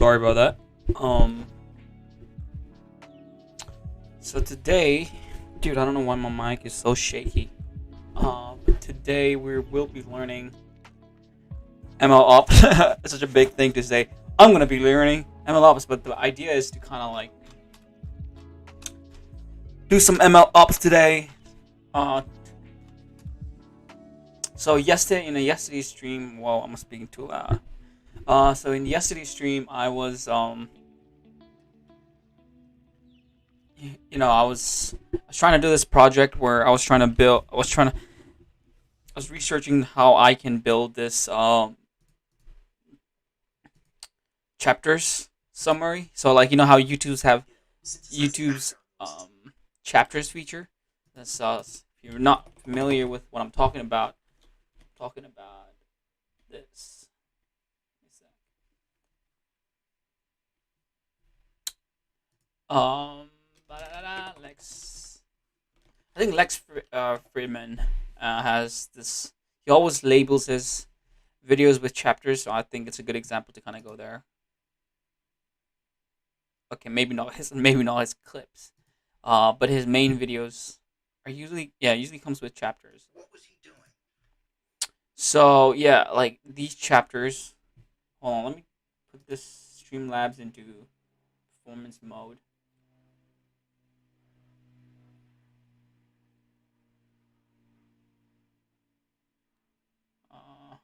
Sorry about that. Um, so today, dude, I don't know why my mic is so shaky. But today we will be learning ML Ops. It's such a big thing to say. I'm gonna be learning ML Ops, but the idea is to kind of like do some ML Ops today. Uh, so yesterday in yesterday's stream, well, I'm speaking too loud. So in yesterday's stream, I was I was trying to do this project where I was researching how I can build this chapters summary. So like how YouTube's chapters feature. That's if you're not familiar with what I'm talking about, this. Um, Lex. I think Friedman has this. He always labels his videos with chapters, so I think it's a good example to kind of go there. Okay, maybe not his clips, but his main videos are usually comes with chapters. What was he doing? So yeah, like these chapters. Hold on, let me put this Streamlabs into performance mode. Uh,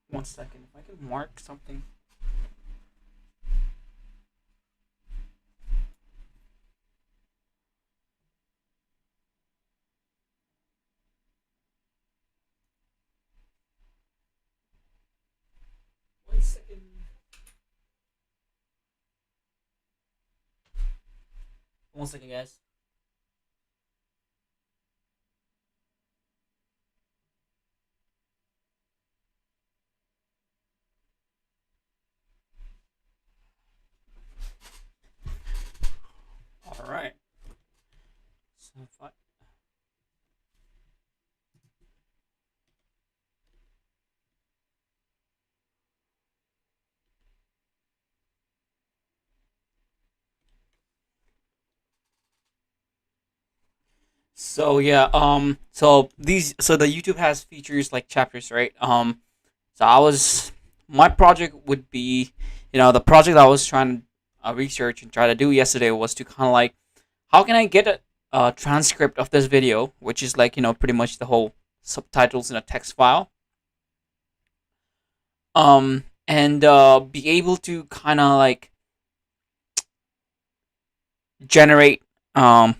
1 second, if I can mark something. One second. One second, guys. All right. So if I So yeah, so the YouTube has features like chapters, right? So my project would be, the project I was trying to research and try to do yesterday was to kind of like, how can I get a transcript of this video, which is like, pretty much the whole subtitles in a text file, and be able to kind of like generate um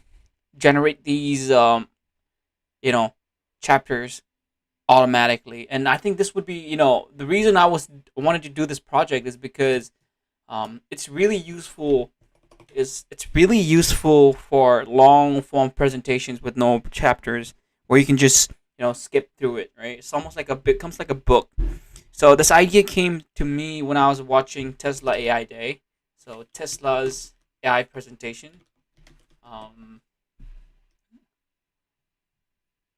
generate these you know chapters automatically. And I think this would be, the reason wanted to do this project is because it's really useful. It's really useful for long form presentations with no chapters, where you can just skip through it, right? It's almost like comes like a book. So this idea came to me when I was watching Tesla AI Day. So Tesla's AI presentation. Um,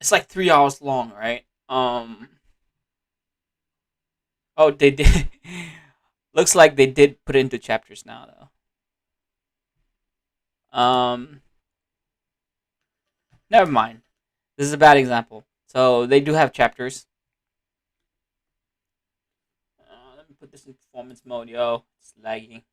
it's like 3 hours long, right? Oh, they did. Looks like they did put it into chapters now, though. Never mind. This is a bad example. So they do have chapters. Let me put this in performance mode, yo. It's lagging.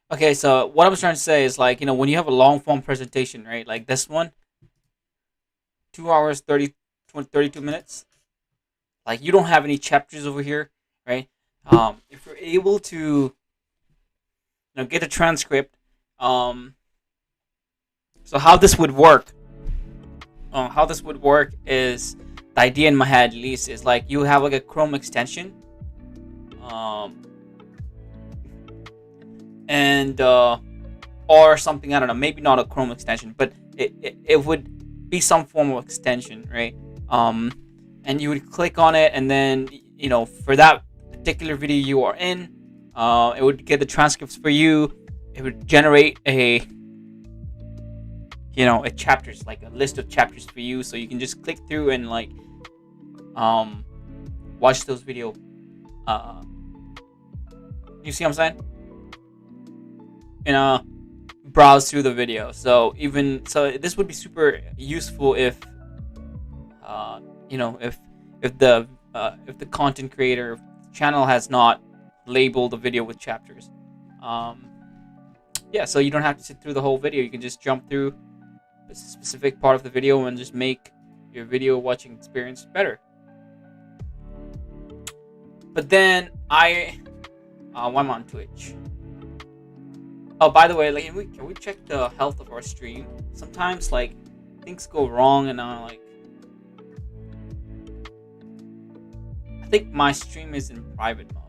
Okay, so what I was trying to say is like, when you have a long form presentation, right? Like this one, 2 hours, 32 minutes. Like you don't have any chapters over here, right? If you're able to, get a transcript, um, so how this would work is, the idea in my head at least is like, you have like a Chrome extension, um, and or something, I don't know, maybe not a Chrome extension, but it would be some form of extension, right? And you would click on it, and then for that particular video you are in. It would get the transcripts for you. It would generate a chapters, like a list of chapters for you, so you can just click through and um watch those video. Uh, you see what I'm saying? Browse through the video. So this would be super useful uh, if the content creator channel has not labeled the video with chapters. Um, yeah, so you don't have to sit through the whole video. You can just jump through a specific part of the video and just make your video watching experience better. But then why am I on Twitch? Oh, by the way, can we check the health of our stream? Sometimes things go wrong, and I think my stream is in private mode.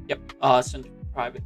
Yep, it's in private.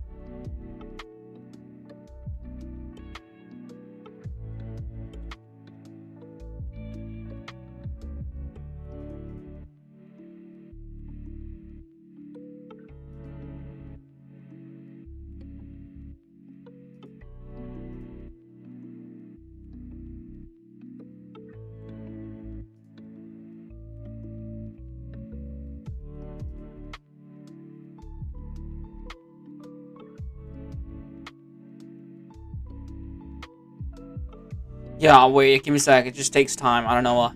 Yeah, I'll wait. Give me a sec. It just takes time. I don't know why.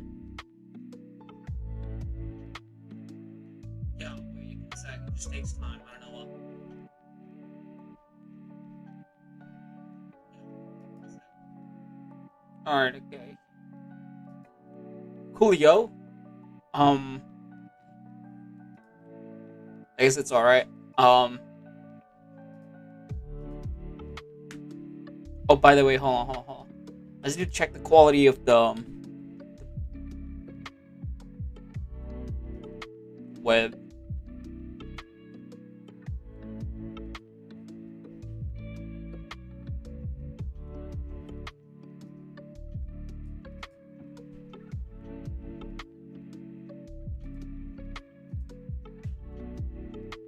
Yeah, I'll wait. Give me a sec. It just takes time. I don't know why. All right. Okay. Coolio. I guess it's all right. Oh, by the way, hold on. I just need to check the quality of the web.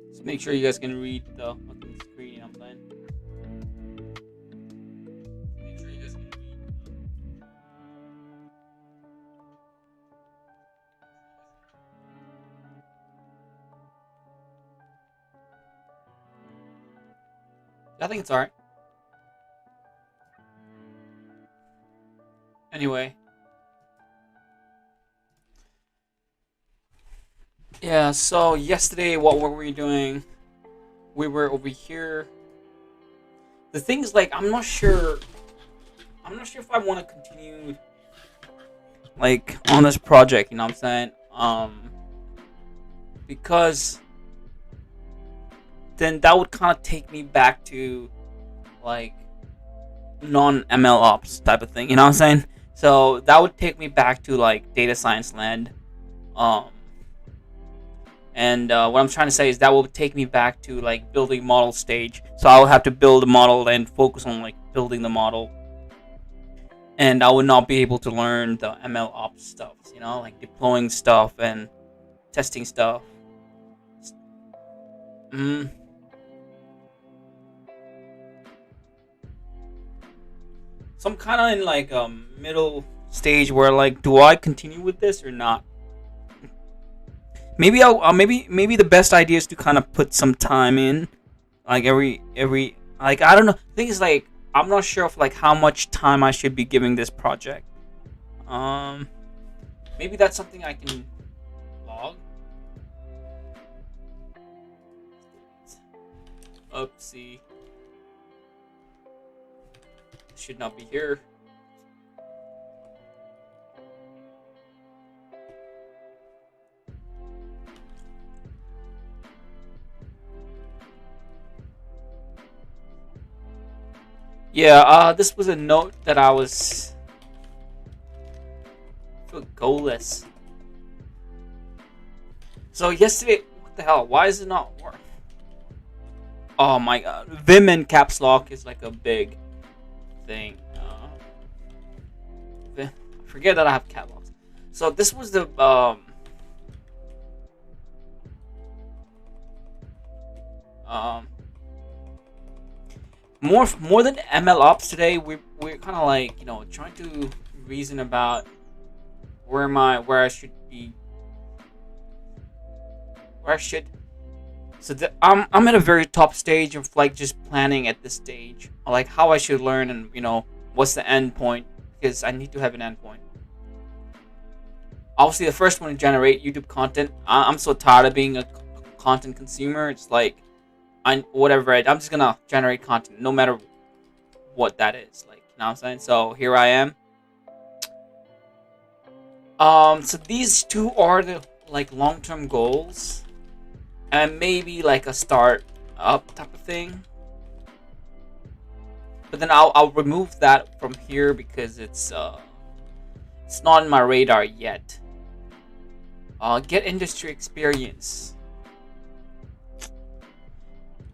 Just make sure you guys can read the fucking screen I'm playing. Make sure you guys can read. I think it's alright. Anyway. Yeah, so yesterday, what were we doing? We were over here. The thing is, I'm not sure if I want to continue, on this project, you know what I'm saying? Because then that would kind of take me back to, non-ML ops type of thing, you know what I'm saying? So that would take me back to, data science land. And what I'm trying to say is that will take me back to building model stage. So I will have to build a model and focus on building the model, and I would not be able to learn the ML ops stuff. Deploying stuff and testing stuff. So I'm kind of in a middle stage where do I continue with this or not? Maybe maybe the best idea is to kind of put some time in, every I don't know. The thing is I'm not sure of how much time I should be giving this project. Maybe that's something I can log. Oopsie. Should not be here. Yeah, this was a note that I was goalless. So yesterday, what the hell? Why is it not working? Oh my god, Vim and caps lock is a big thing. Forget that I have catalogs. So this was the um more than ML ops today. We're kind of like trying to reason about where I should be, where I should. So I'm at a very top stage of like just planning at this stage, like how I should learn, and what's the end point, because I need to have an end point. Obviously, the first one to generate YouTube content. I'm so tired of being a content consumer. It's like whatever. I'm just gonna generate content, no matter what that is. Like, you know what I'm saying? So here I am. So these two are the like long-term goals, and maybe like a start up type of thing. But then I'll remove that from here because it's not in my radar yet. Get industry experience.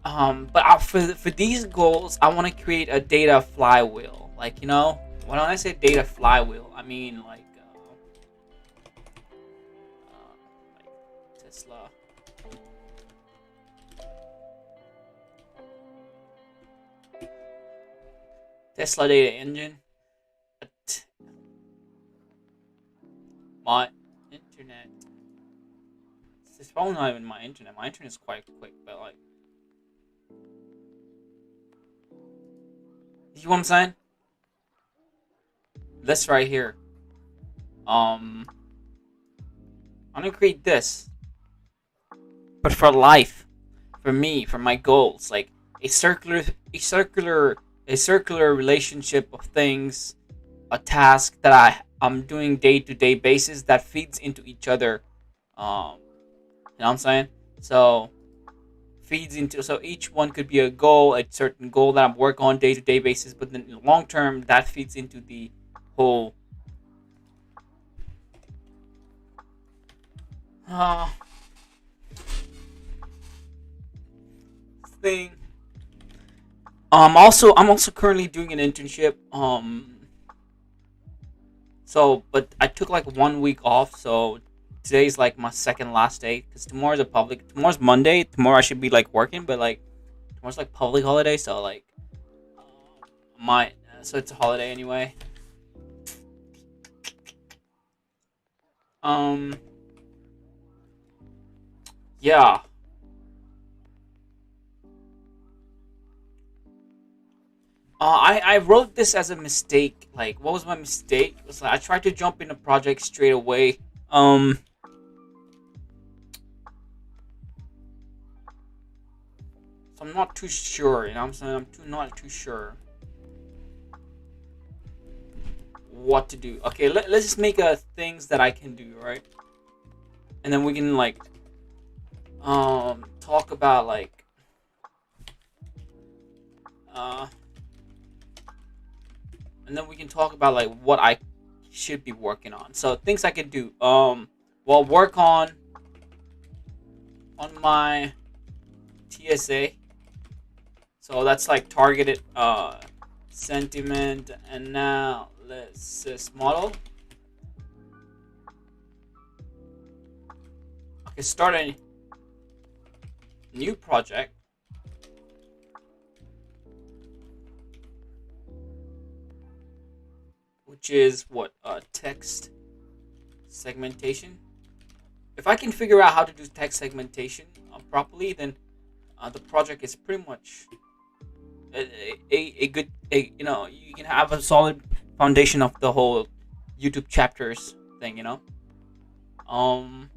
But for these goals, I want to create a data flywheel. Like, when I say data flywheel, I mean like Tesla. Tesla data engine. My internet. It's probably not even my internet. My internet is quite quick, but like, you know what I'm saying? This right here. I'm gonna create this, but for life, for me, for my goals, like a circular, a circular, a circular relationship of things, a task that I'm doing day to day basis that feeds into each other. You know what I'm saying? So feeds into, so each one could be a goal, a certain goal that I'm working on day to day basis, but then in the long term that feeds into the whole uh, thing. I'm also currently doing an internship. So but I took like 1 week off, so today's like my second last day because tomorrow's Monday. Tomorrow I should be like working, but like tomorrow's like public holiday, so like my so it's a holiday anyway. Um, yeah. I wrote this as a mistake. Like, what was my mistake? It was like I tried to jump in a project straight away. So I'm not too sure. You know what I'm saying? Not too sure what to do. Okay, let's just make things that I can do, right? And then we can like talk about like uh and then we can talk about like what I should be working on. So things I can do. Well, work on my TSA. So that's like targeted sentiment analysis model. I can start a new project, which is what text segmentation. If I can figure out how to do text segmentation properly, then the project is pretty much a good you can have a solid foundation of the whole YouTube chapters thing. Um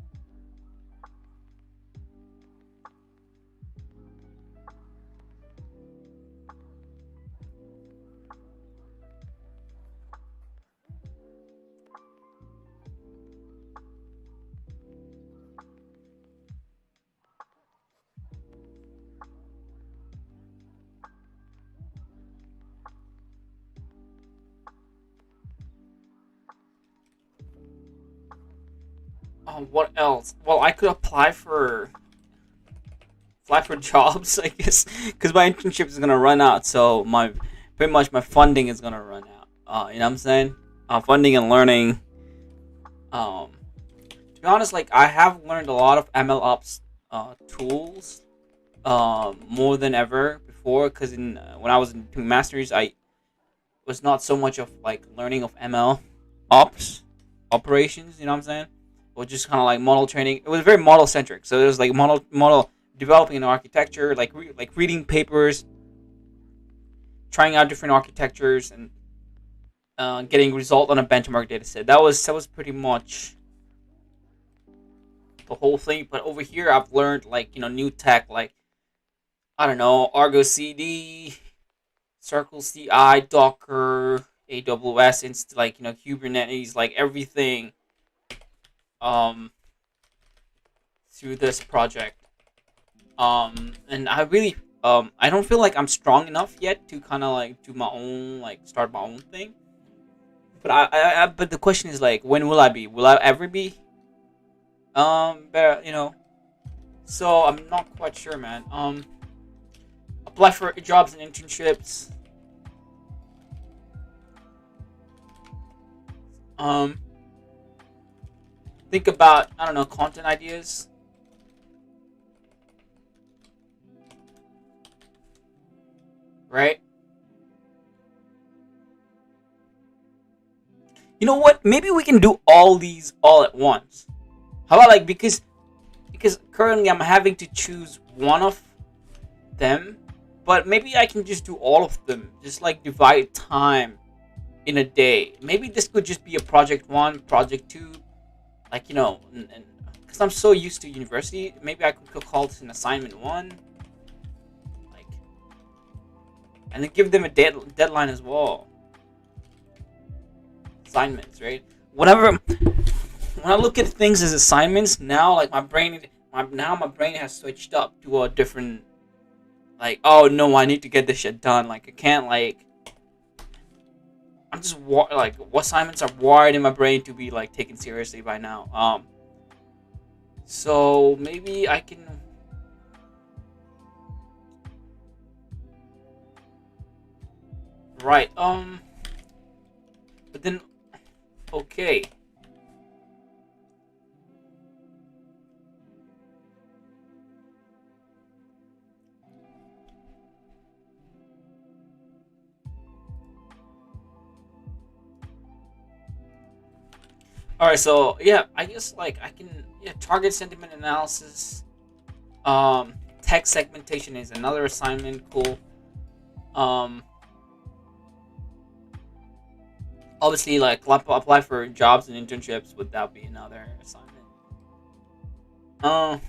what else? Well, I could apply for jobs, I guess, because my internship is gonna run out. So my pretty much my funding is gonna run out. You know what I'm saying? funding and learning. Um, to be honest, like I have learned a lot of ML ops tools more than ever before. Because in when I was doing masters, I was not so much of like learning of ML ops operations. You know what I'm saying? Or just kind of like model training. It was very model centric. So it was like model developing an architecture, like like reading papers, trying out different architectures, and getting result on a benchmark data set. That was pretty much the whole thing. But over here, I've learned like new tech, like I don't know, Argo CD, Circle CI, Docker, AWS, like Kubernetes, like everything um through this project. And I don't feel like I'm strong enough yet to kind of like do my own, like start my own thing. But but the question is like, when will I be? Will I ever be? Better, So I'm not quite sure, man. Apply for jobs and internships. Um, think about, I don't know, content ideas, right? You know what? Maybe we can do all these all at once. How about like, because currently I'm having to choose one of them, but maybe I can just do all of them. Just like divide time in a day. Maybe this could just be a project one, project two, like and because I'm so used to university, maybe I could call this an assignment one, like, and then give them a deadline as well. Assignments, right? Whenever when I look at things as assignments now, like my brain has switched up to a different, like, oh no, I need to get this shit done. Like I can't, like, I'm just like, what assignments are wired in my brain to be like taken seriously by now. So maybe I can. Right. But then, okay. All right. So yeah, I guess like I can, yeah, target sentiment analysis. Text segmentation is another assignment. Cool. Um, Obviously, like apply for jobs and internships. Would that be another assignment? Um.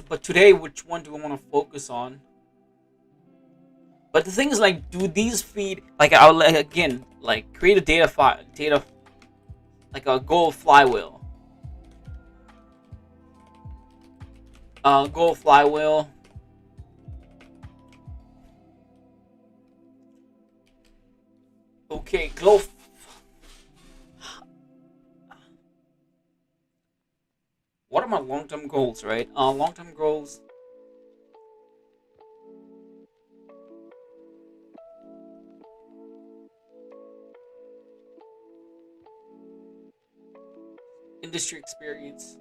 But today, which one do we want to focus on? But the thing is, like, do these feed, like, I'll like, again, like, create a data, like a Go flywheel, Go flywheel. Okay, go. What are my long-term goals, right? Long-term goals. Industry experience.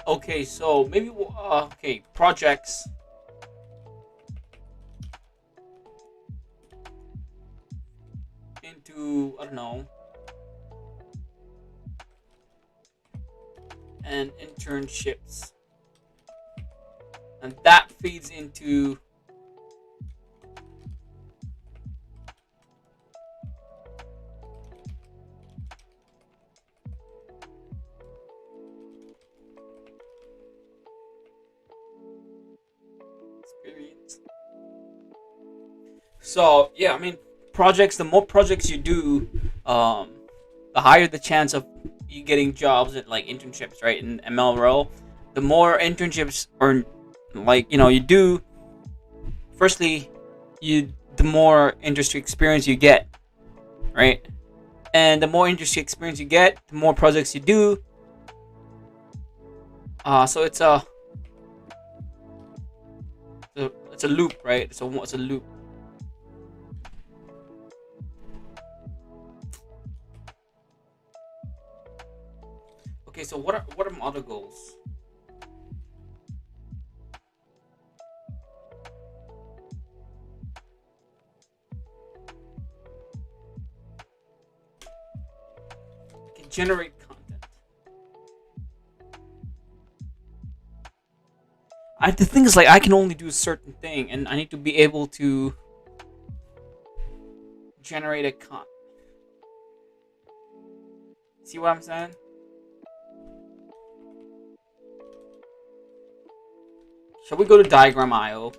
Okay, so maybe okay, projects into, I don't know, and internships, and that feeds into. So yeah, I mean, projects. The more projects you do, um, the higher the chance of you getting jobs at like internships, right? In ML role, the more internships or like you do. Firstly, the more industry experience you get, right? And the more industry experience you get, the more projects you do. So it's a loop, right? It's a loop. Okay, so what are my other goals? I can generate content. The thing is, like, I can only do a certain thing, and I need to be able to generate a con. See what I'm saying? Shall we go to diagram.io?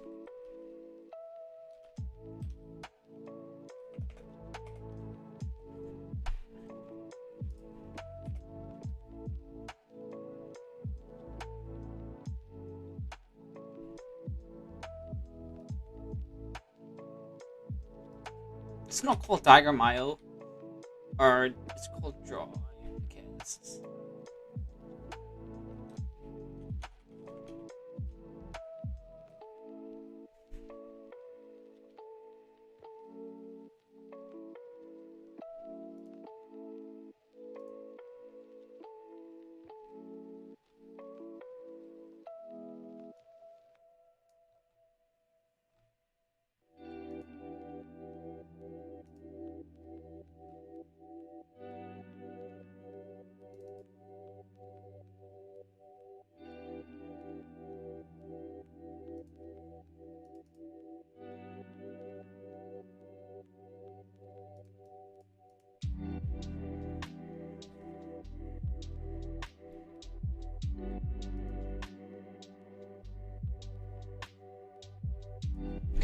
It's not called diagram.io, or it's called draw. Okay, this is.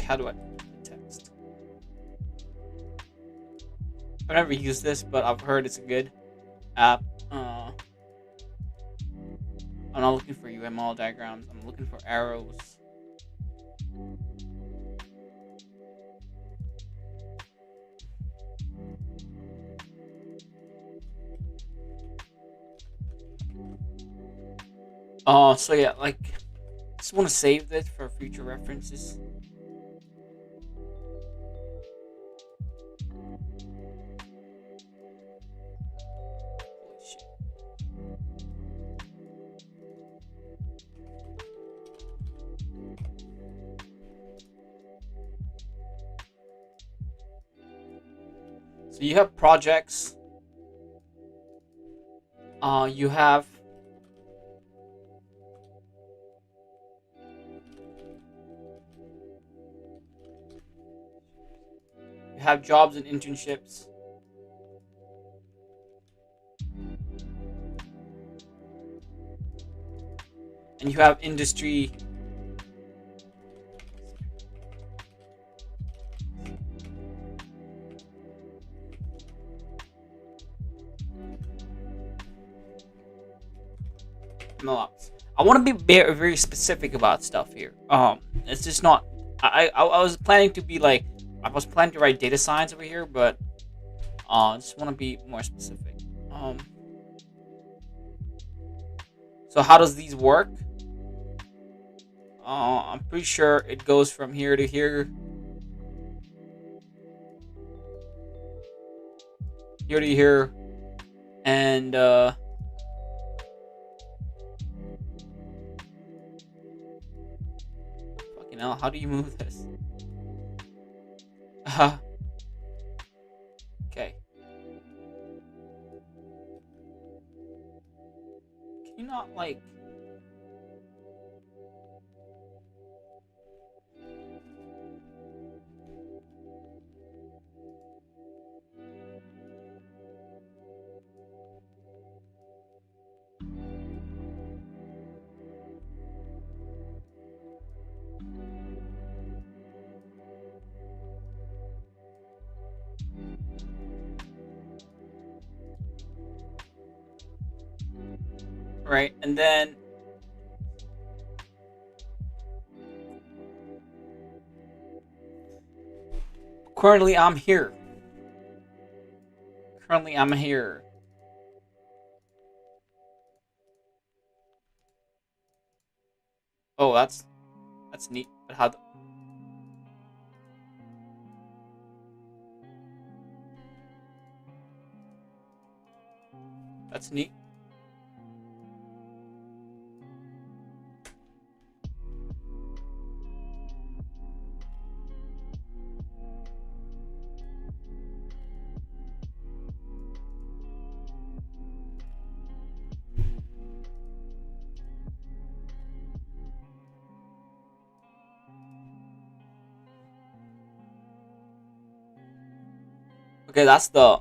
How do I text? I've never used this, but I've heard it's a good app. I'm not looking for UML diagrams. I'm looking for arrows. So yeah, like, just want to save this for future references. Holy shit. So you have projects. You have jobs and internships, and you have industry. No, I want to be very, very specific about stuff here. It's just not. I was planning to be like, I was planning to write data science over here, but I just want to be more specific. Um, so how does these work? I'm pretty sure it goes from here to here, here to here, and fucking hell, how do you move this? Okay. Can you not like? right? And then currently I'm here. Currently I'm here. Oh, that's neat. But how? That's neat. Okay, that's the.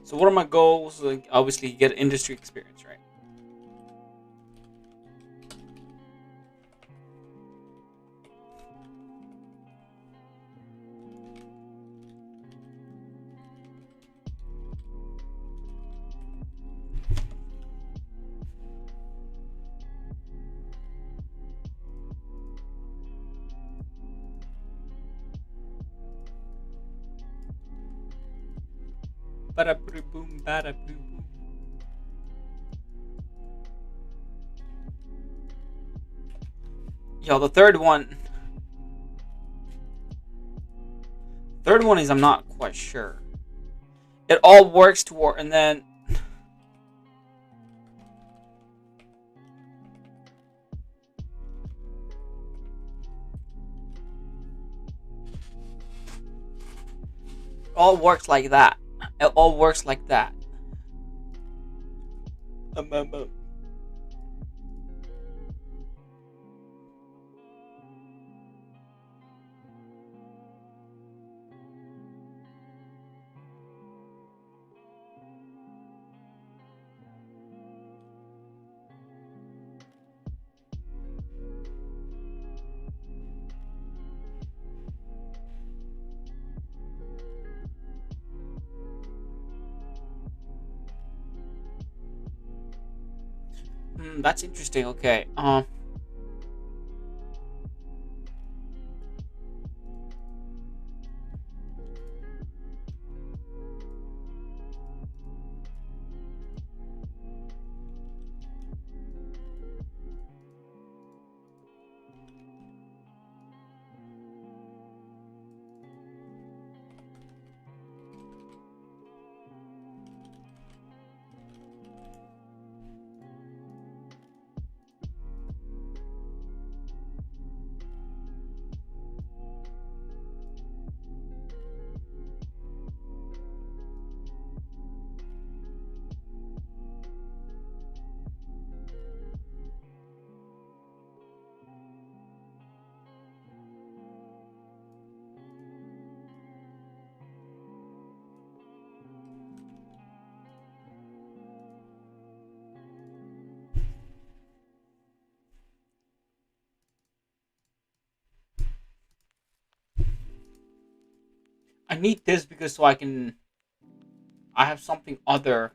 So what are my goals? Like, obviously, get industry experience, right? Bada boom, bada boom. Yo, the third one. Third one is I'm not quite sure. It all works toward, and then it all works like that. It all works like that. Um, um, um. That's interesting. Okay. I need this because so I can. I have something other.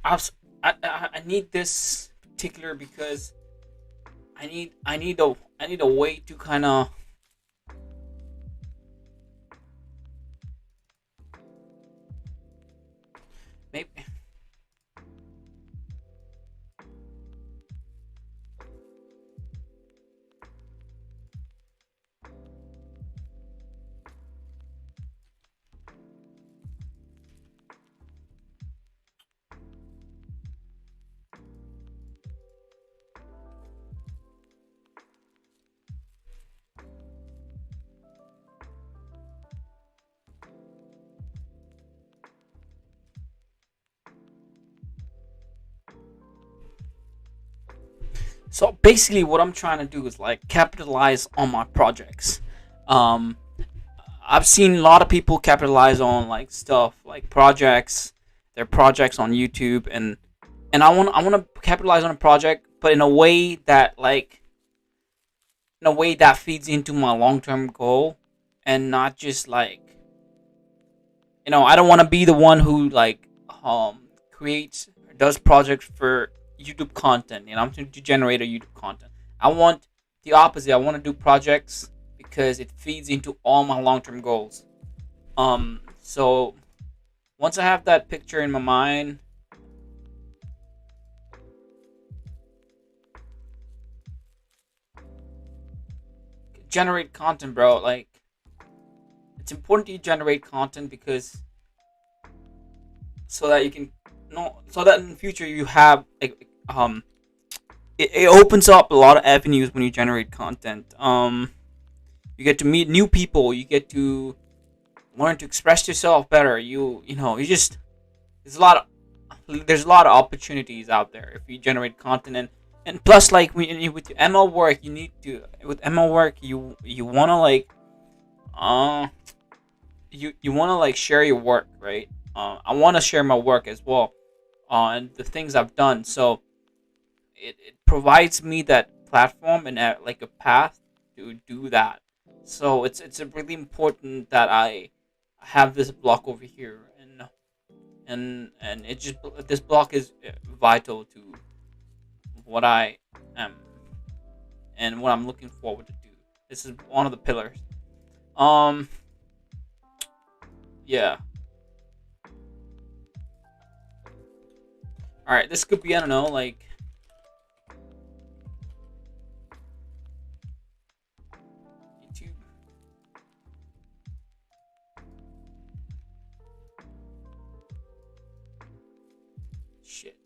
I, have, I need this particular because I need a way to kind of maybe. So basically, what I'm trying to do is like capitalize on my projects. Um, I've seen a lot of people capitalize on like stuff like projects their projects on YouTube, and I want to capitalize on a project, but in a way that feeds into my long term goal, and not just I don't want to be the one who creates does projects for YouTube content. I'm to generate a YouTube content. I want the opposite. I want to do projects because it feeds into all my long term goals. So once I have that picture in my mind, generate content, bro. It's important to generate content because so that you can no so that in the future you have it opens up a lot of avenues when you generate content. You get to meet new people. You get to learn to express yourself better. You just there's a lot of opportunities out there if you generate content, and plus with your ML work you want to uh share your work, right? I want to share my work as well, and the things I've done. So it provides me that platform and a path to do that. So it's really important that I have this block over here, and it just this block is vital to what I am and what I'm looking forward to do. This is one of the pillars. Um, yeah. All right. This could be, I don't know, YouTube. Shit.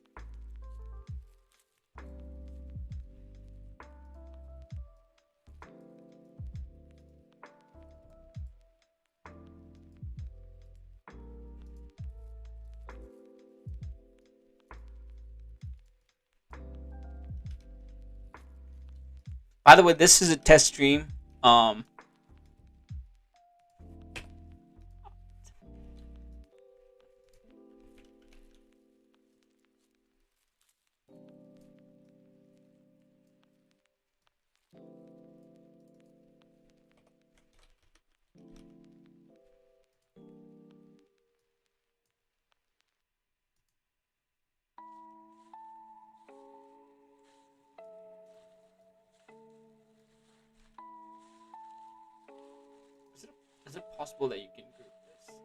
By the way, this is a test stream. Um, is it is it possible that you can group this?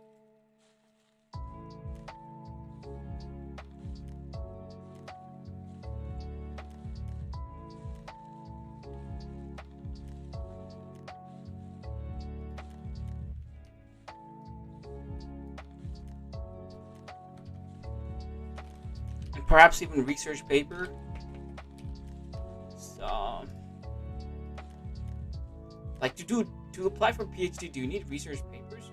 And perhaps even research paper. So, to apply for PhD, do you need research papers?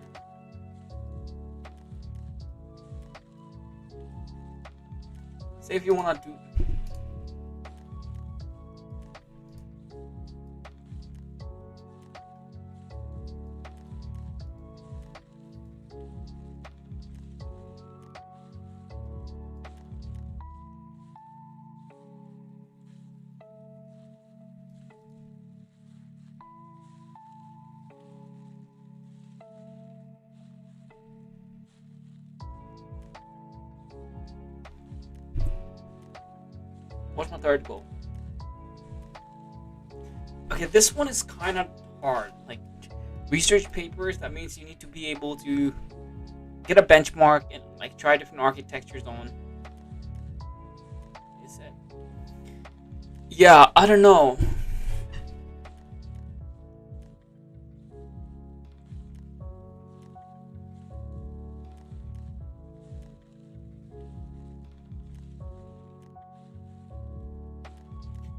Say if you want to do. What's my third goal? Okay, this one is kind of hard. Research papers. That means you need to be able to get a benchmark and try different architectures on. Is it? Yeah, I don't know.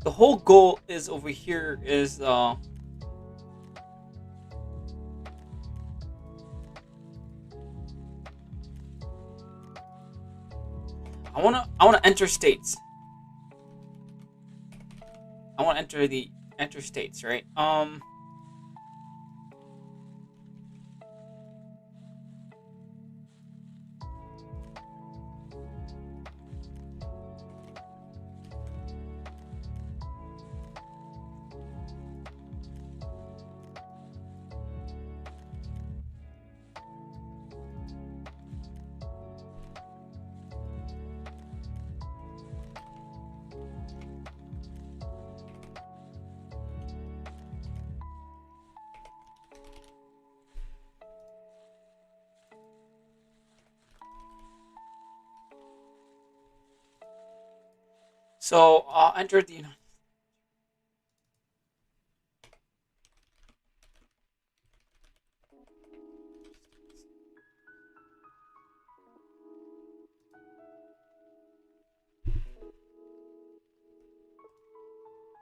The whole goal is over here is I wanna enter states. I wanna enter states, right? So enter the United.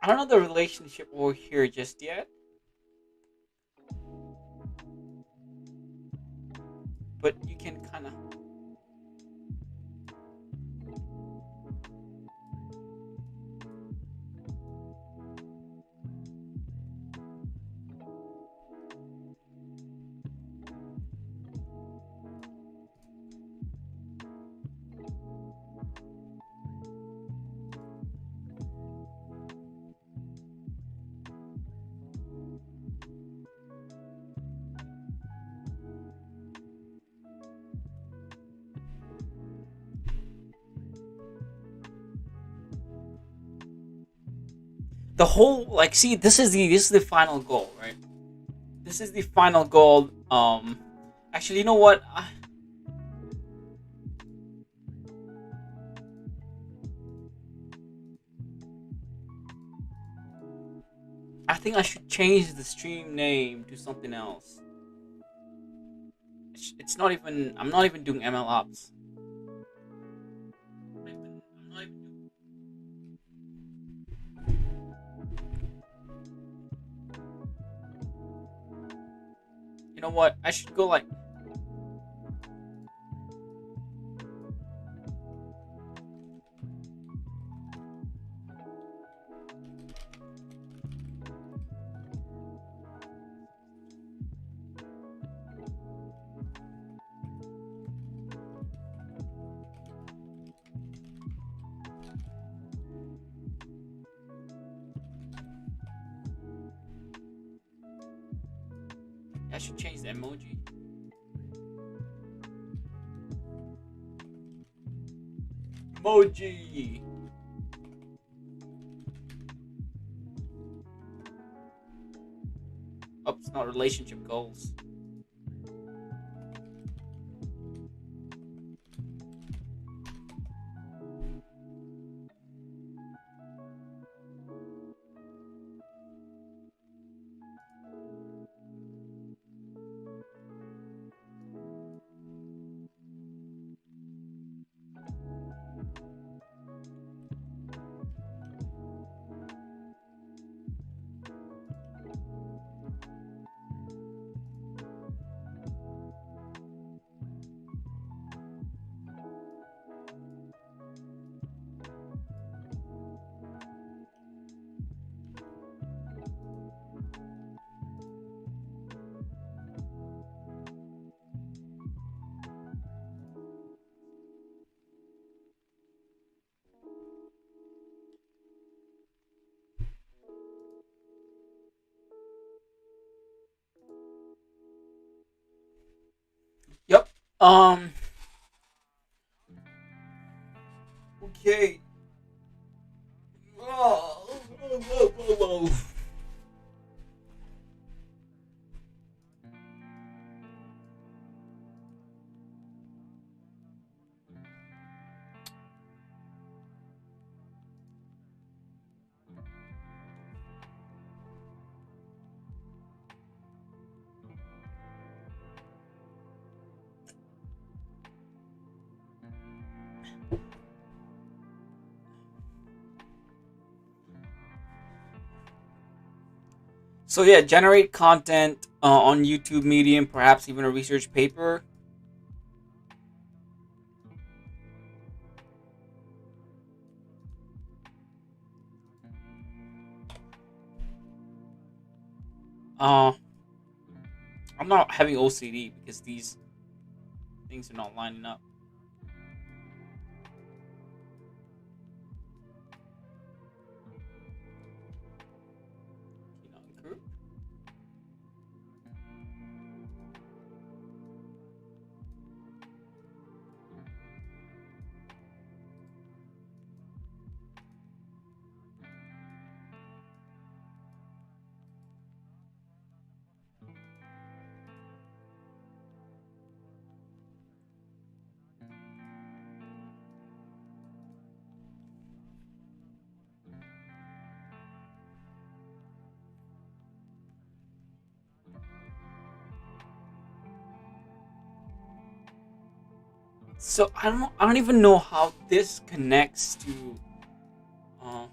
I don't know the relationship over here just yet, but you can kind of. The whole like, see, this is the final goal, right? This is the final goal. Actually, you know what? I think I should change the stream name to something else. It's not even. I'm not even doing ML ops. I'm not even You know what? I should go like. I should change the emoji. Emoji. Oh, it's not relationship goals. Yep. Okay. Whoa, whoa, whoa, whoa, whoa. So yeah, generate content on YouTube Medium, perhaps even a research paper. Uh, I'm not having OCD because these things are not lining up. Group. So I don't even know how this connects to. Uh,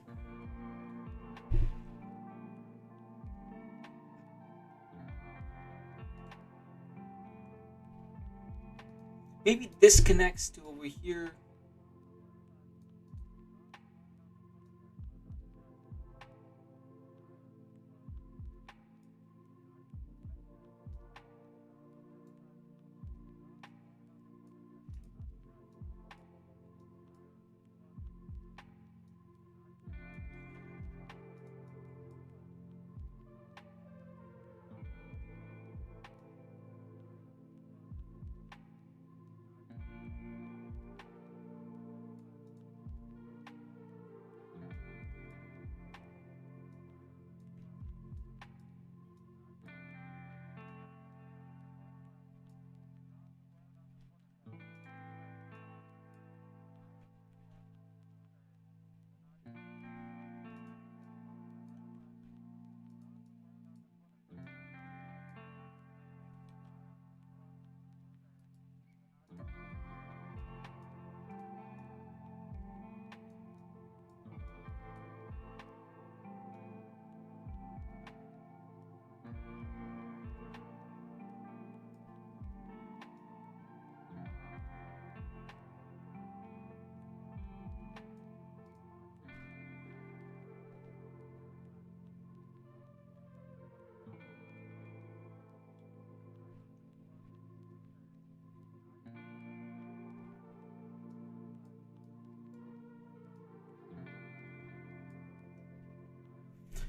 Maybe this connects to over here.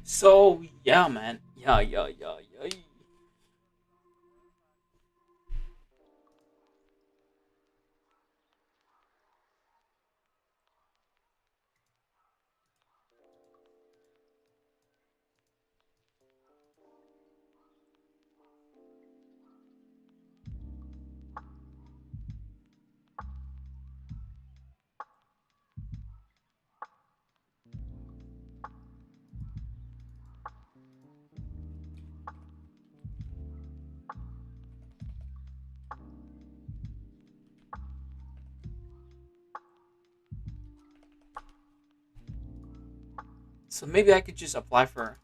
So yeah, man. Yeah, yeah, yeah, yeah. So maybe I could just apply for.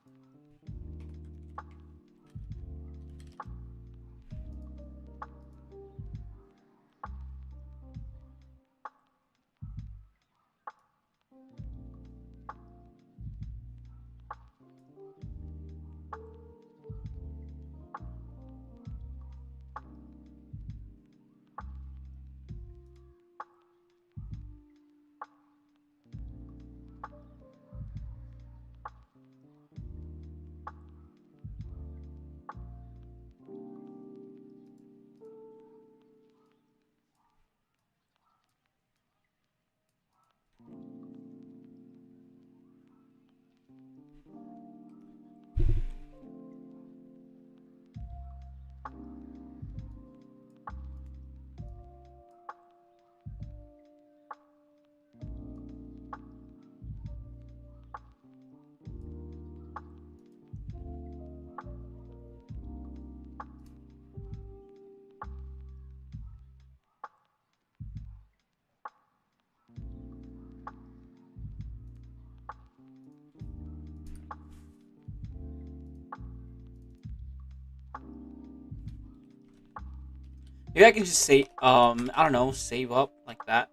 Maybe I can just say I don't know, save up like that.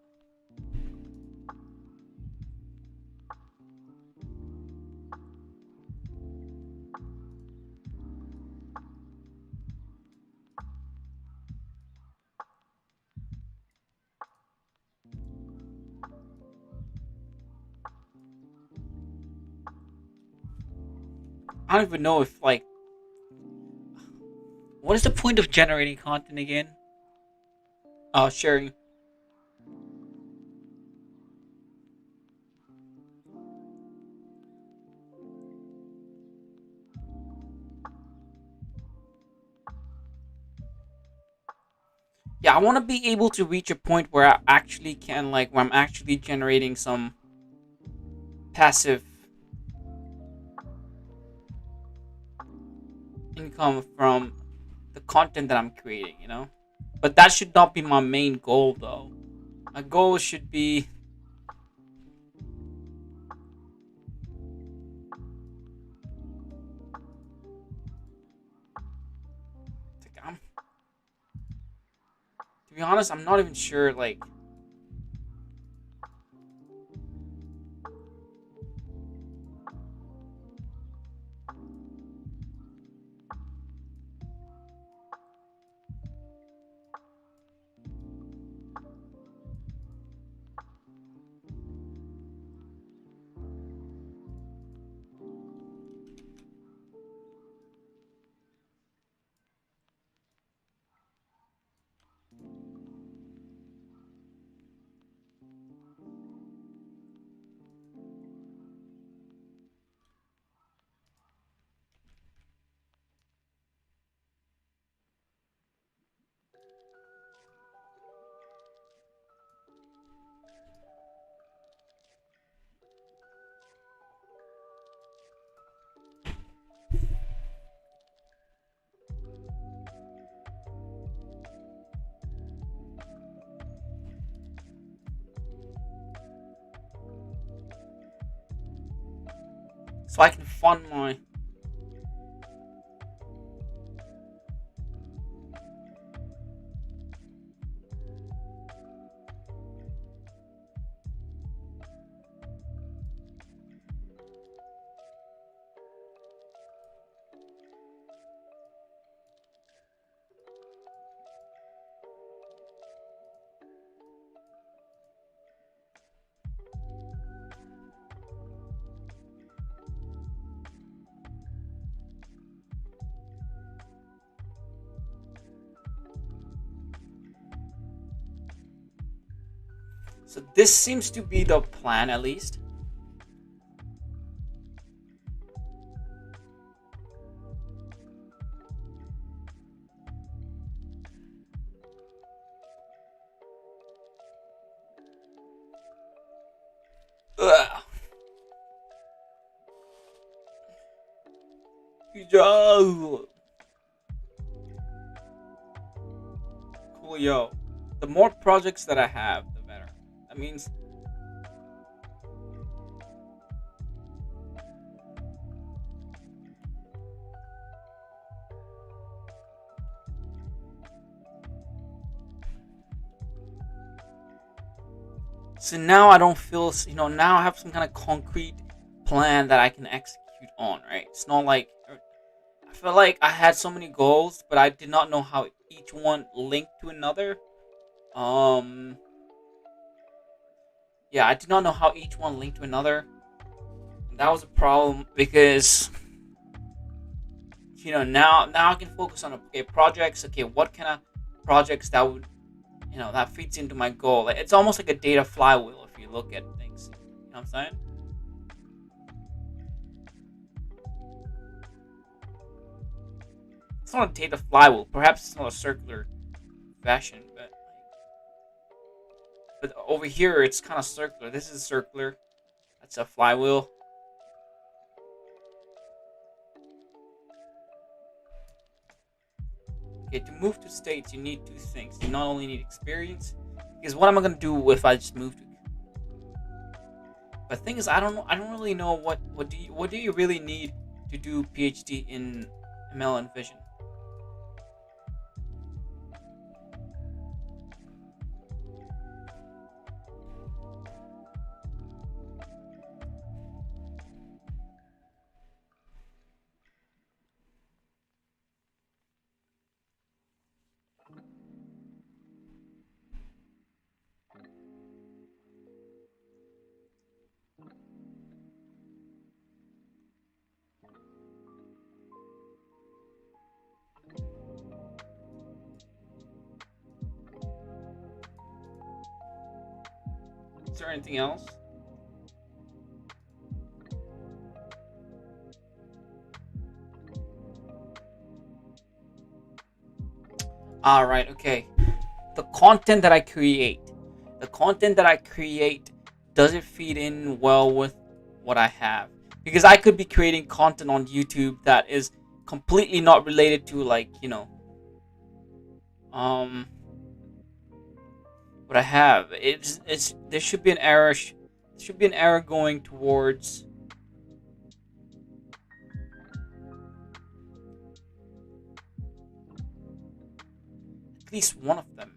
I don't even know if like what is the point of generating content again? Sharing. Yeah, I want to be able to reach a point where I actually can like where I'm actually generating some passive income from the content that I'm creating, you know? But that should not be my main goal though. My goal should be. I'm, to be honest, I'm not even sure. Like, so I can fund my. So this seems to be the plan, at least. Ugh. Yo. Cool, yo. The more projects that I have, the better. That means. So now I don't feel, now I have some kind of concrete plan that I can execute on, right? It's not like, I feel like I had so many goals, but I did not know how each one linked to another. Um, yeah, I did not know how each one linked to another. And that was a problem because, now I can focus on, okay, projects. Okay, what kind of projects that would, that feeds into my goal. Like, it's almost like a data flywheel if you look at things. You know what I'm saying? It's not a data flywheel. Perhaps it's not a circular fashion, but over here it's kind of circular. This is circular. That's a flywheel. Okay, to move to states, you need two things. You not only need experience, because what am I gonna do if I just move to? But the thing is, I don't know. I don't really know what do you really need to do PhD in ML and vision. Is there anything else? All right. Okay. The content that I create, the content that I create, does it feed in well with what I have? Because I could be creating content on YouTube that is completely not related to, like, um what I have. It's there should be an error. There should be an error going towards at least one of them.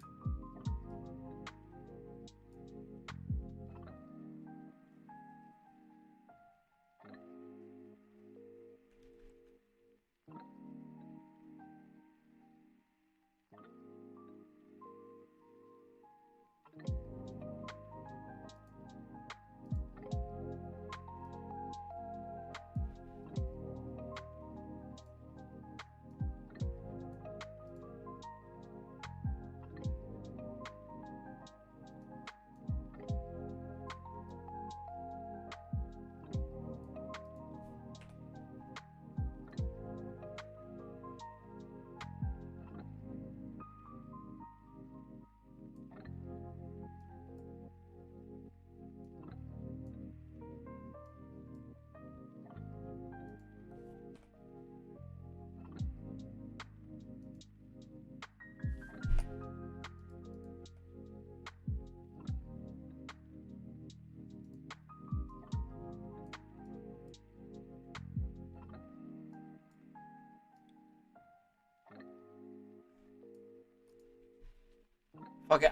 Okay.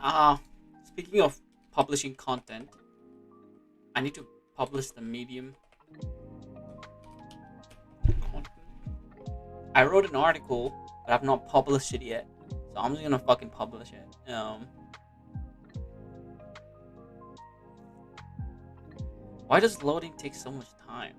Speaking of publishing content, I need to publish the Medium content. I wrote an article, but I've not published it yet. So I'm just gonna fucking publish it. Why does loading take so much time?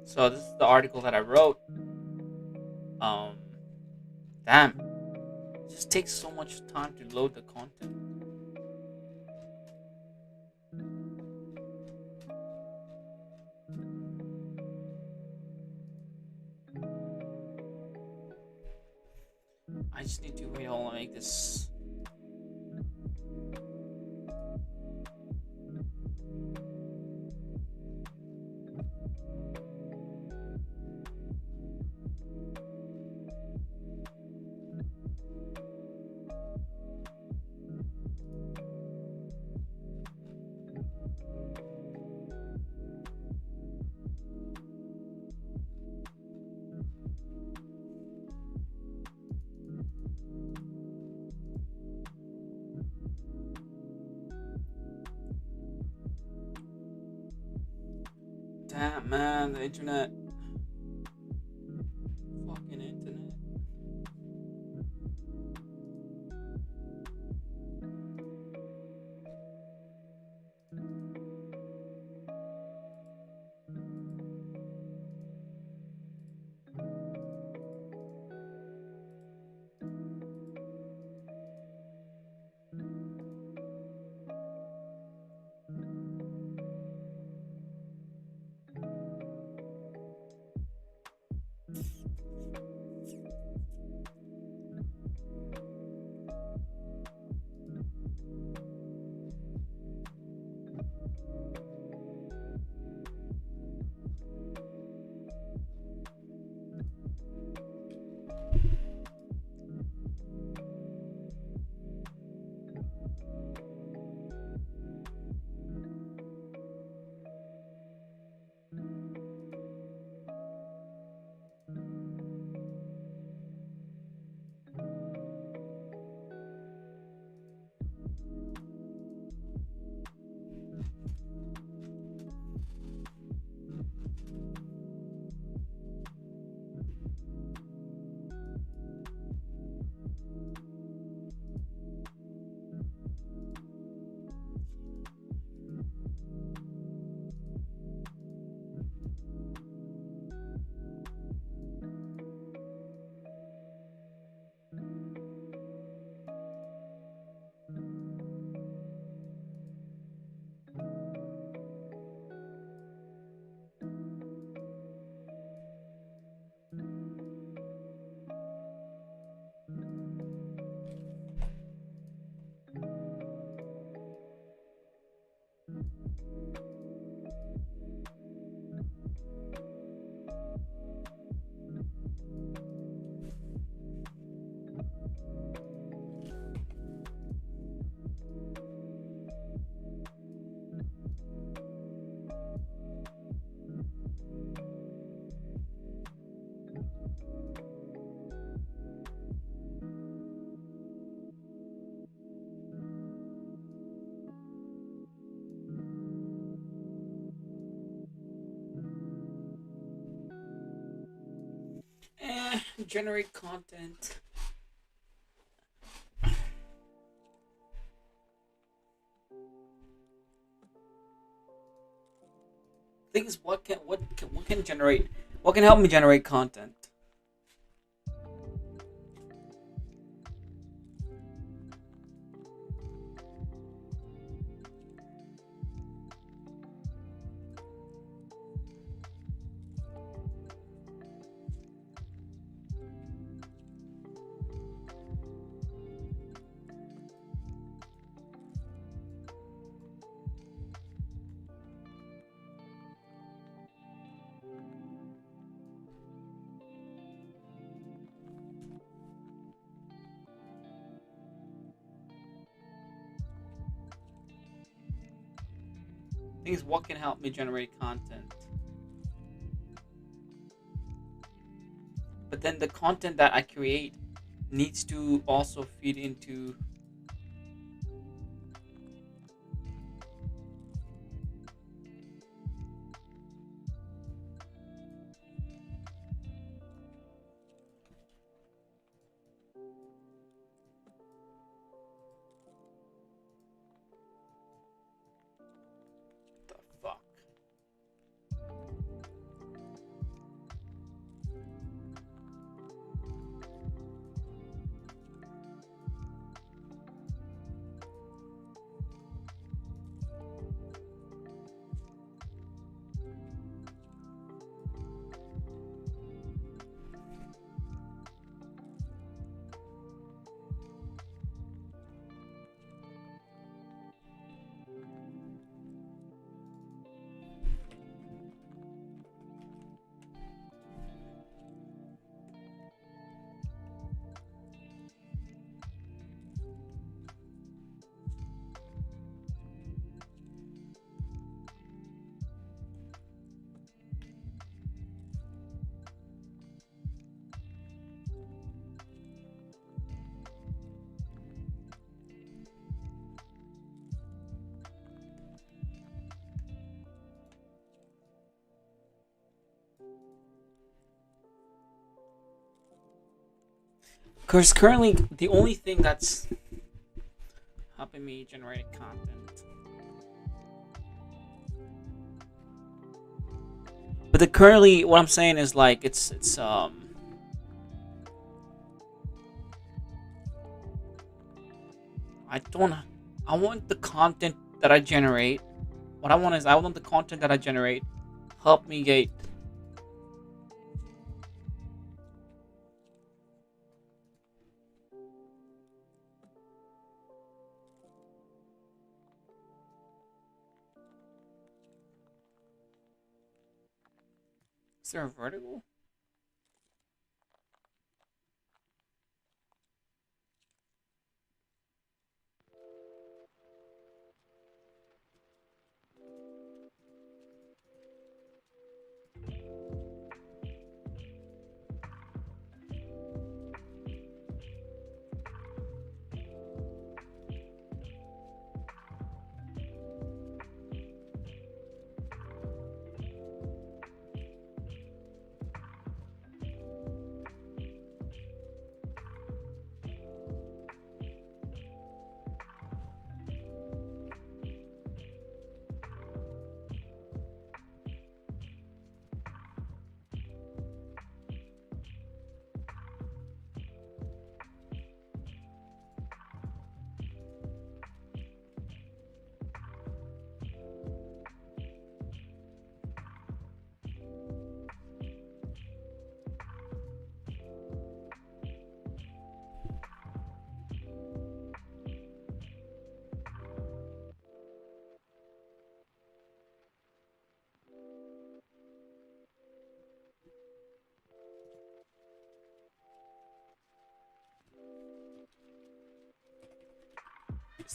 So this is the article that I wrote. Um, damn, it just takes so much time to load the content. I just need to wait. Hold on, make this. Damn, man, the internet. Fucking internet. Generate content. Things what can generate what can help me generate content. Things what can help me generate content. But then the content that I create needs to also feed into the fuck. Because currently the only thing that's helping me generate content. But the currently what I'm saying is like it's I don't I want the content that I generate. What I want is I want the content that I generate help me get. Is there a vertical?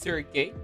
there a gate?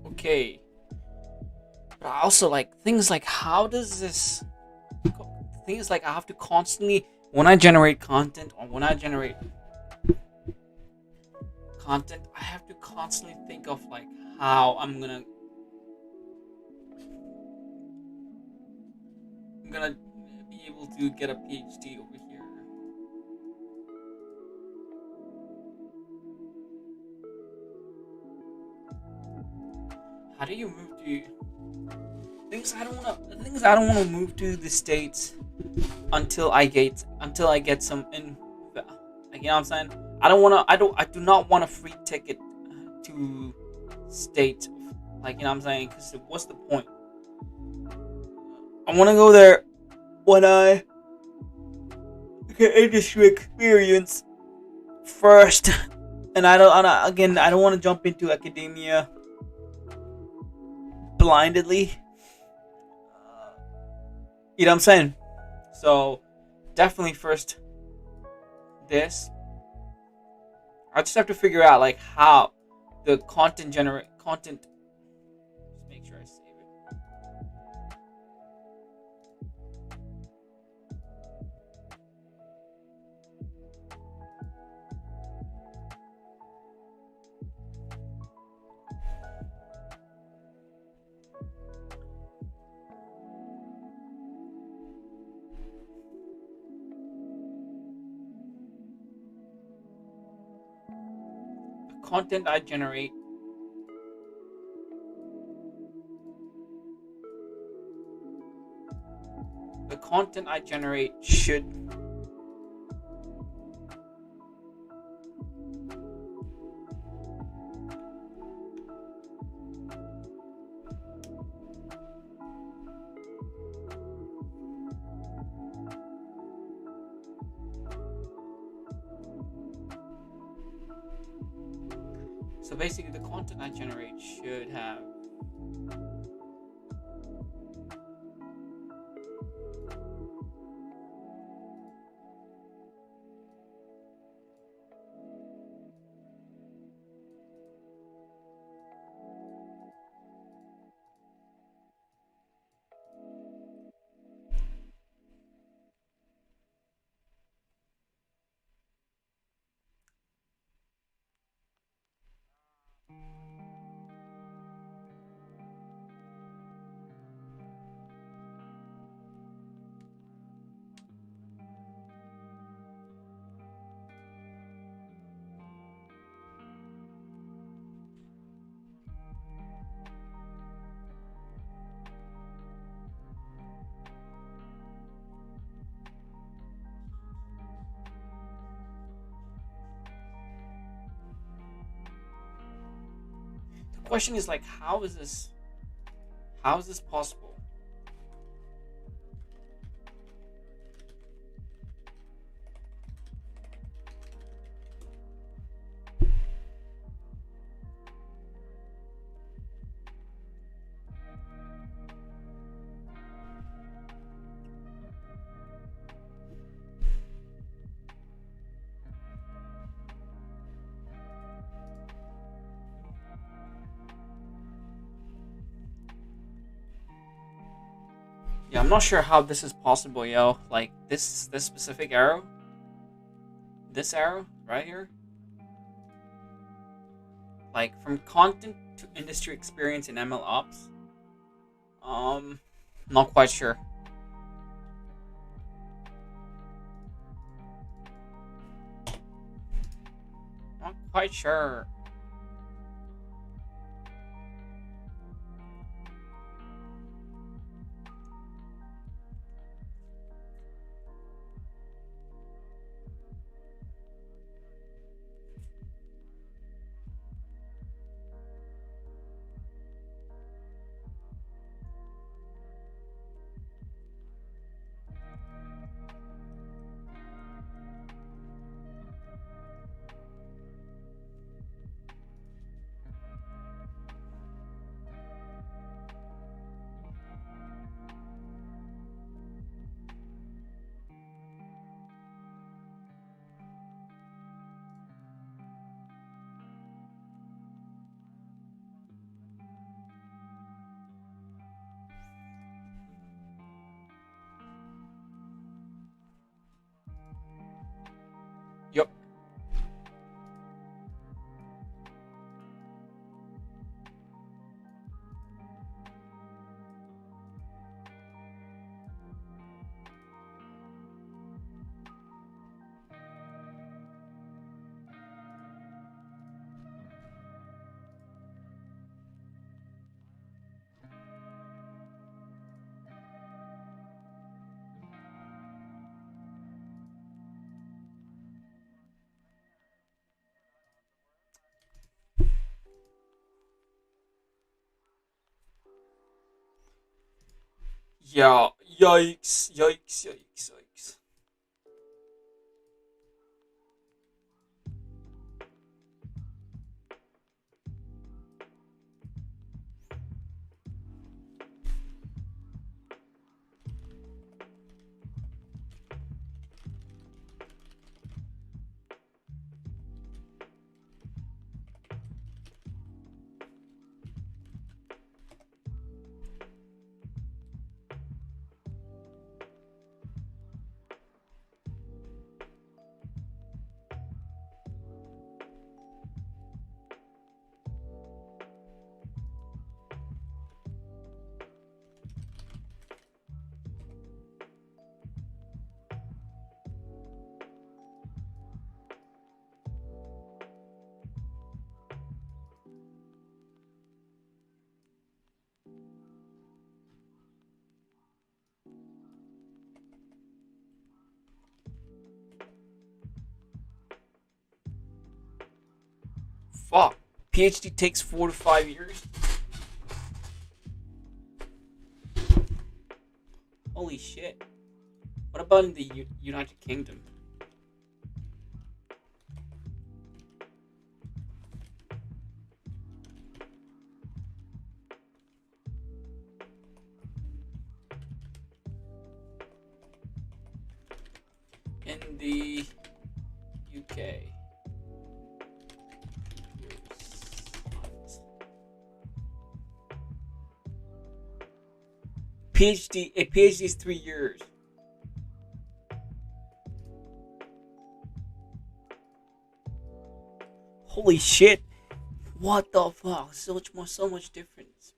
Okay. But I also like things like how does this things like I have to constantly when I generate content or when I generate content, I have to constantly think of like how I'm gonna be able to get a PhD over here. How do you move to things I don't wanna move to the States until I get some in like you know what I'm saying? I do not want a free ticket to States like you know what I'm saying? Because what's the point? I wanna go there when I get industry experience first. And I don't want to jump into academia blindedly. You know what I'm saying? So definitely first this. I just have to figure out like how the content. Just make sure I save it. The content I generate. The content I generate should So basically, the content I generate should have. The question is like, how is this? How is this possible? Yeah, I'm not sure how this is possible, yo. Like this specific arrow, this arrow right here, like from content to industry experience in ML ops. Um, not quite sure. Not quite sure. Yup. Yeah. Yikes! Yikes! Yikes! Yikes! Fuck. PhD takes 4 to 5 years. Holy shit. What about in the United Kingdom? in the UK. PhD. A PhD is 3 years. Holy shit! What the fuck? So much difference.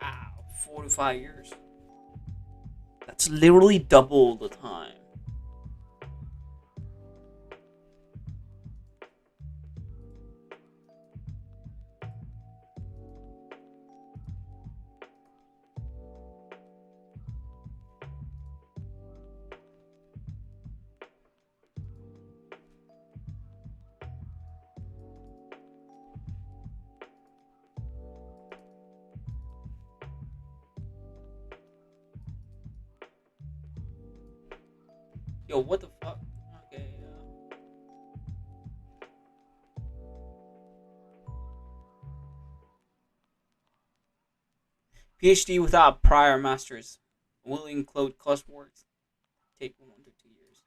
Wow, 4 to 5 years. That's literally double the time. Yo, what the fuck? Okay. PhD without prior masters will include coursework. Take 1 to 2 years.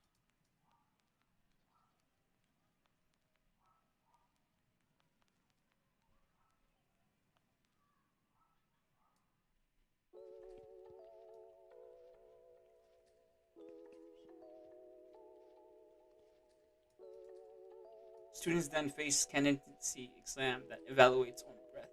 Students then face candidacy exam that evaluates on breadth.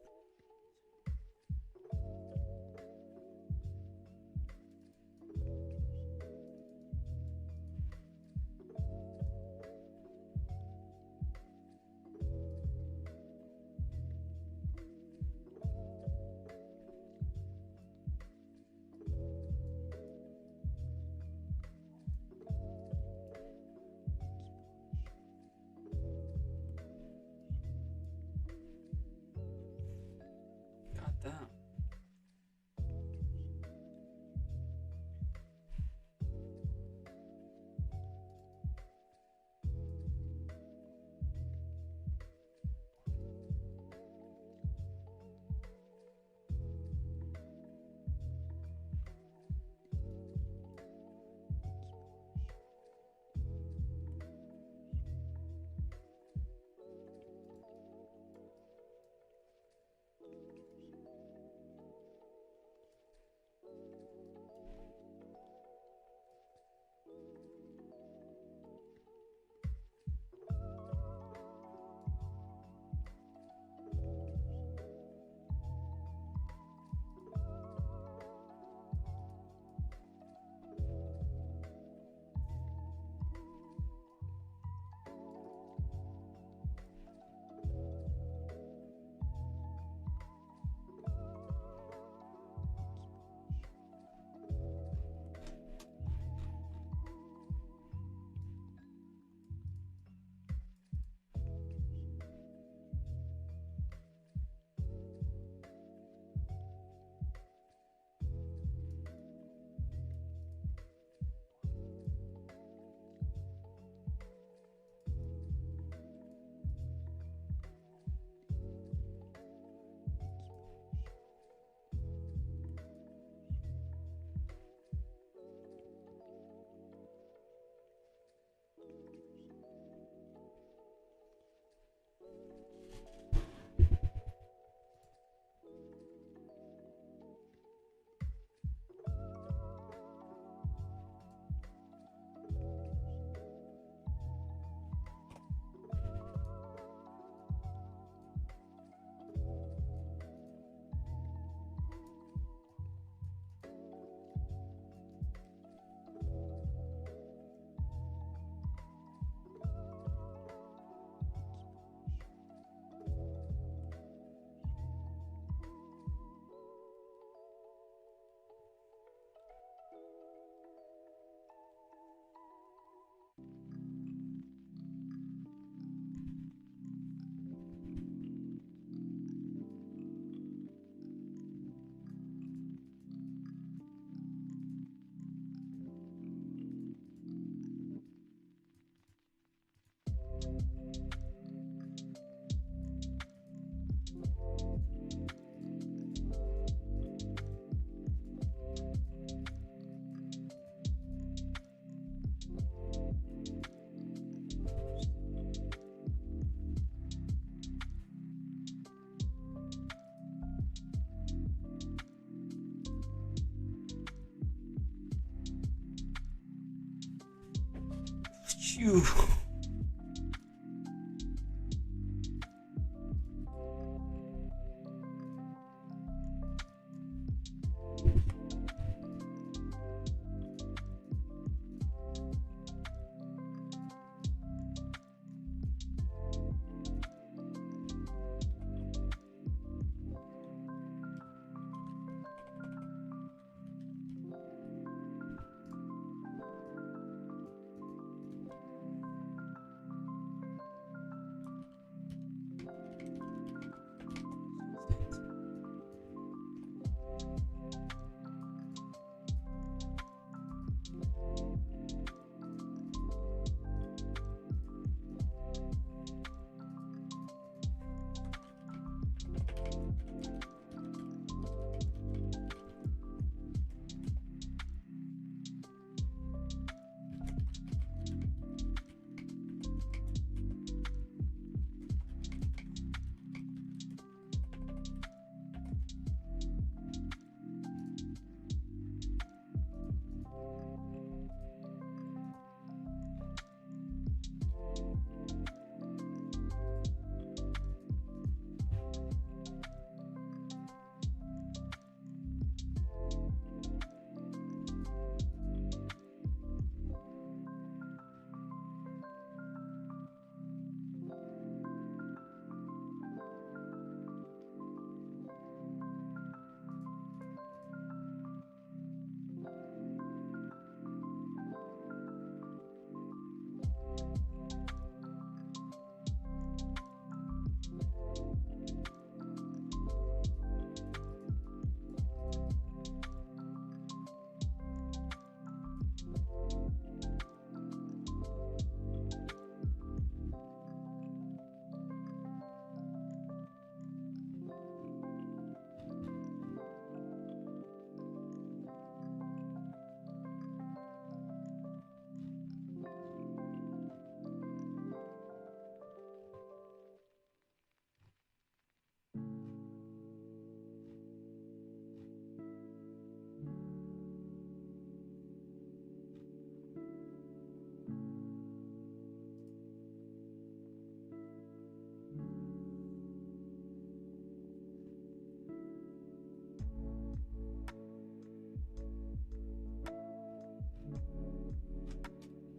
Phew.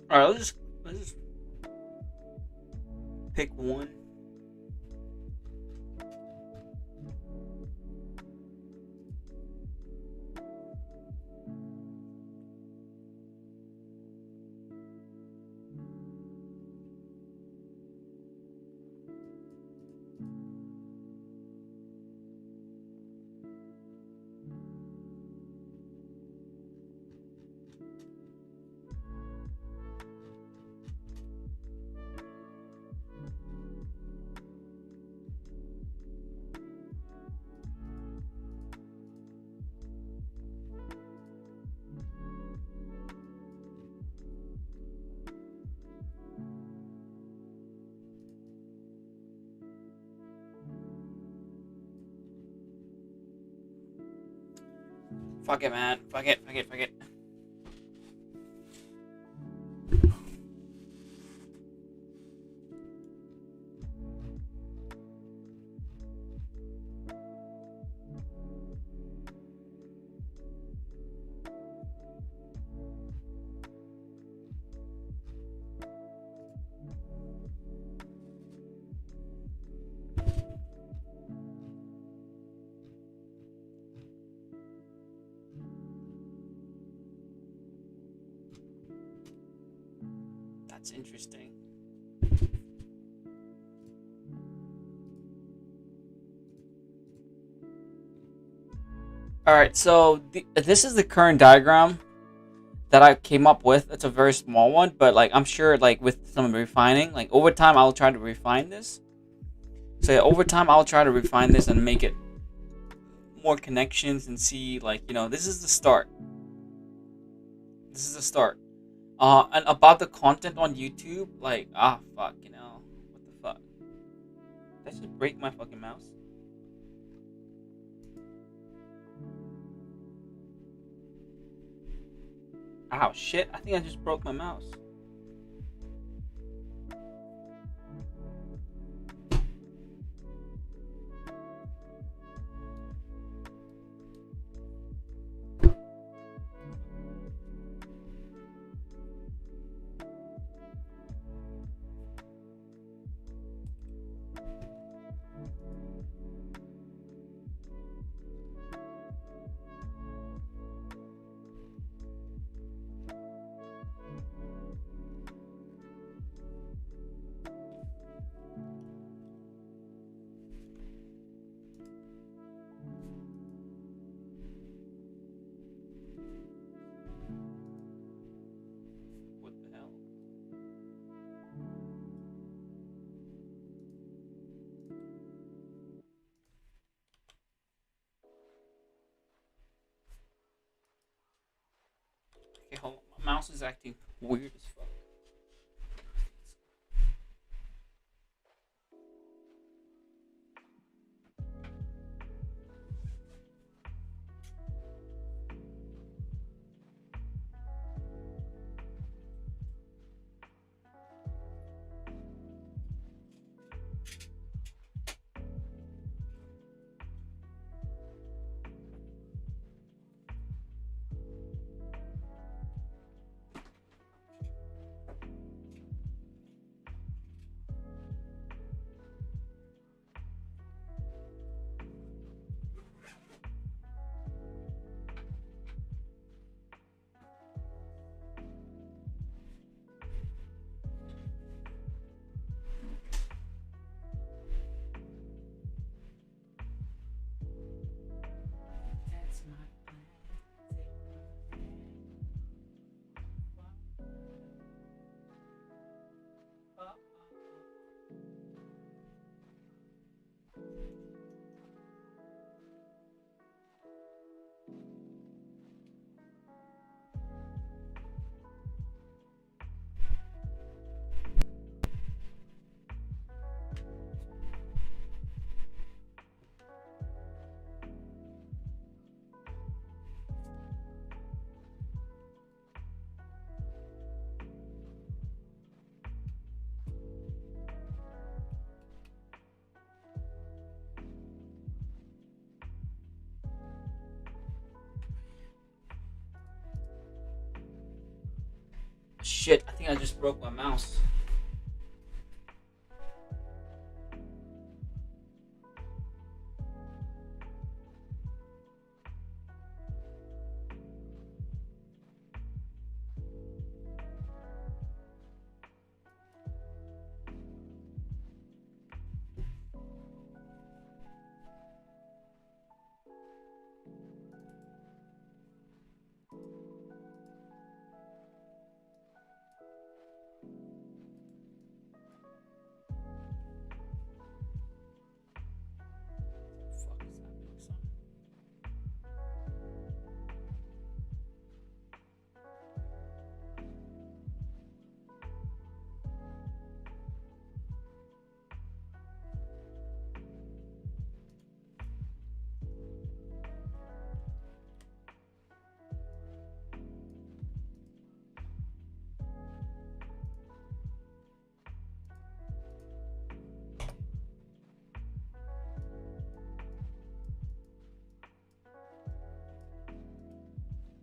All right, let's just pick one. Fuck it, man. Fuck it. Fuck it. Fuck it. That's interesting. All right, so this is the current diagram that I came up with. It's a very small one, but like I'm sure, like with some refining, like over time, I'll try to refine this. So yeah, over time, I'll try to refine this and make it more connections and see, like, this is the start. This is the start. And about the content on YouTube, like, fuck, what the fuck? Did I just break my fucking mouse? Ow, shit! I think I just broke my mouse. Okay, hold on. My mouse is acting weird as fuck. That's my shit. I think I just broke my mouse. Fuck is happening, son?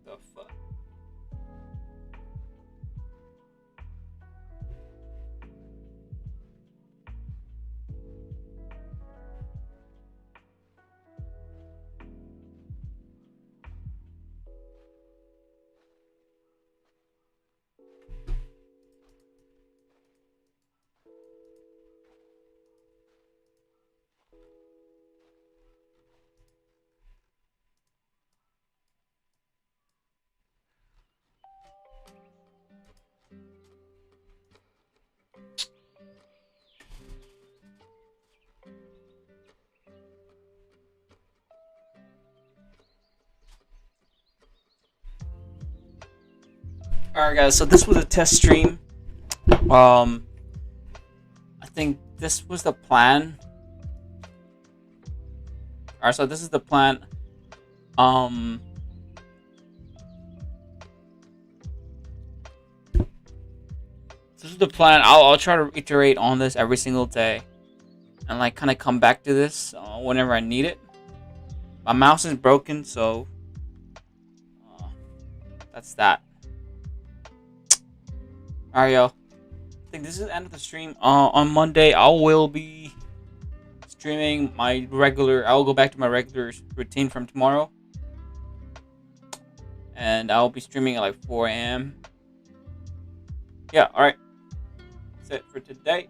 The fuck? Alright, guys, so this was a test stream. I think this was the plan. Alright, so this is the plan. This is the plan. I'll try to iterate on this every single day, and like kind of come back to this whenever I need it. My mouse is broken, so that's that. Alright, yo. I think this is the end of the stream. On Monday, I will be streaming my regular. I'll go back to my regular routine from tomorrow, and I'll be streaming at like 4 a.m. Yeah, alright. That's it for today.